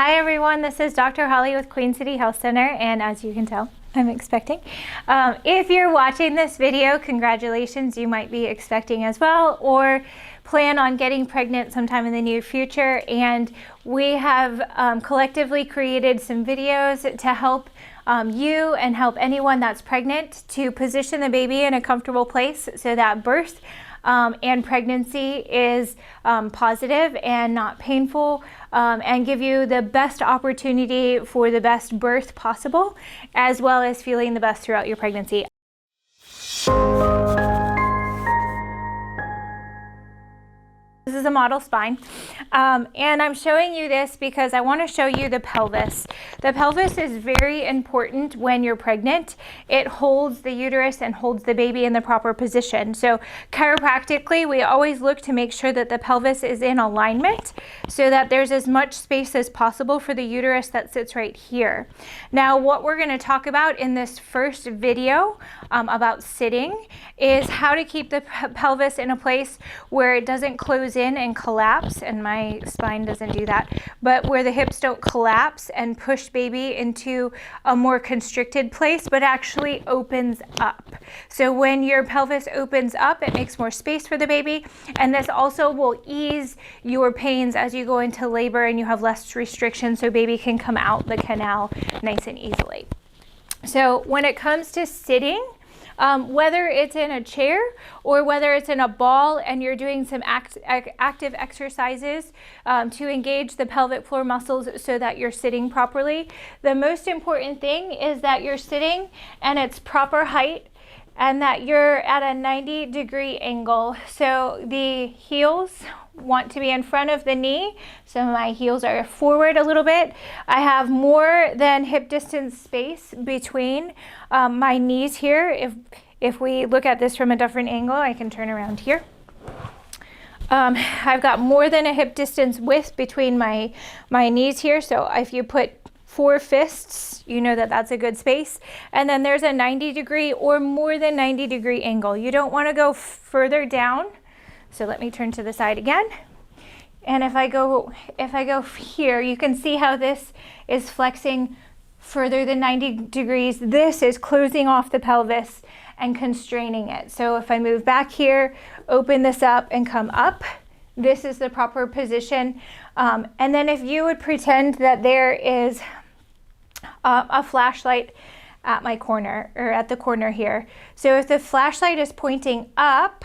Hi everyone, this is Dr. Holly with Queen City Health Center, and as you can tell, I'm expecting. If you're watching this video, congratulations, you might be expecting as well, or plan on getting pregnant sometime in the near future. And we have collectively created some videos to help you and help anyone that's pregnant to position the baby in a comfortable place so that birth and pregnancy is positive and not painful, and give you the best opportunity for the best birth possible, as well as feeling the best throughout your pregnancy. This is a model spine, and I'm showing you this because I want to show you the pelvis. The pelvis is very important when you're pregnant. It holds the uterus and holds the baby in the proper position. So chiropractically, we always look to make sure that the pelvis is in alignment so that there's as much space as possible for the uterus that sits right here. Now, what we're going to talk about in this first video about sitting is how to keep the pelvis in a place where it doesn't close in and collapse, and my spine doesn't do that, but where the hips don't collapse and push baby into a more constricted place, but actually opens up. So when your pelvis opens up, it makes more space for the baby, and this also will ease your pains as you go into labor and you have less restriction, so baby can come out the canal nice and easily. So when it comes to sitting, whether it's in a chair or whether it's in a ball and you're doing some active exercises to engage the pelvic floor muscles so that you're sitting properly, the most important thing is that you're sitting and it's proper height and that you're at a 90-degree angle. So the heels want to be in front of the knee, so my heels are forward a little bit. I have more than hip distance space between my knees here. If we look at this from a different angle, I can turn around here. I've got more than a hip distance width between my knees here, so if you put 4 fists, you know that that's a good space. And then there's a 90-degree or more than 90-degree angle. You don't want to go further down. So let me turn to the side again. And if I go here, you can see how this is flexing further than 90 degrees. This is closing off the pelvis and constraining it. So if I move back here, open this up and come up, this is the proper position. And then if you would pretend that there is a flashlight at my corner, or at the corner here. So if the flashlight is pointing up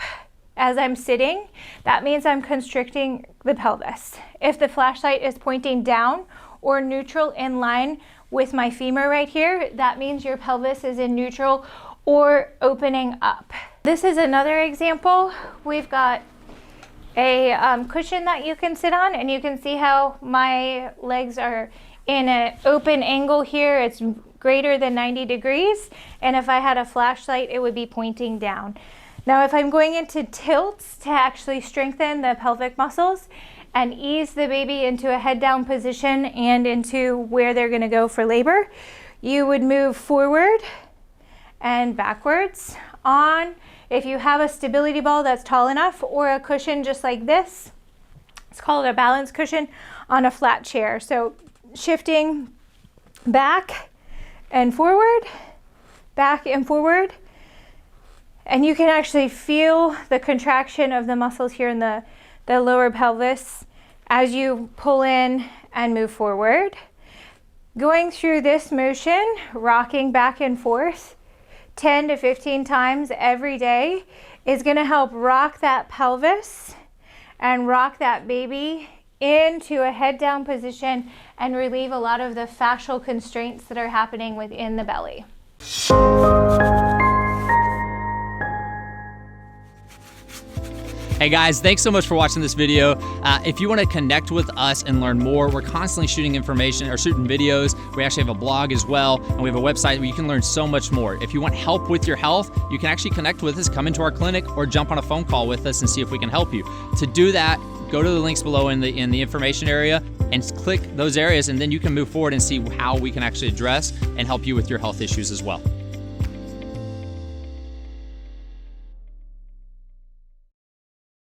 as I'm sitting, that means I'm constricting the pelvis. If the flashlight is pointing down or neutral in line with my femur right here, that means your pelvis is in neutral or opening up. This is another example. We've got a cushion that you can sit on, and you can see how my legs are in an open angle here. It's greater than 90 degrees, and if I had a flashlight, it would be pointing down. Now, if I'm going into tilts to actually strengthen the pelvic muscles and ease the baby into a head down position and into where they're gonna go for labor, you would move forward and backwards on. If you have a stability ball that's tall enough, or a cushion just like this, it's called a balance cushion on a flat chair. So shifting back and forward, back and forward. And you can actually feel the contraction of the muscles here in the lower pelvis as you pull in and move forward. Going through this motion, rocking back and forth 10 to 15 times every day is going to help rock that pelvis and rock that baby into a head down position and relieve a lot of the fascial constraints that are happening within the belly. Hey guys, thanks so much for watching this video. If you want to connect with us and learn more, we're constantly shooting information or shooting videos. We actually have a blog as well, and we have a website where you can learn so much more. If you want help with your health, you can actually connect with us, come into our clinic, or jump on a phone call with us and see if we can help you. To do that, go to the links below in the information area and click those areas, and then you can move forward and see how we can actually address and help you with your health issues as well.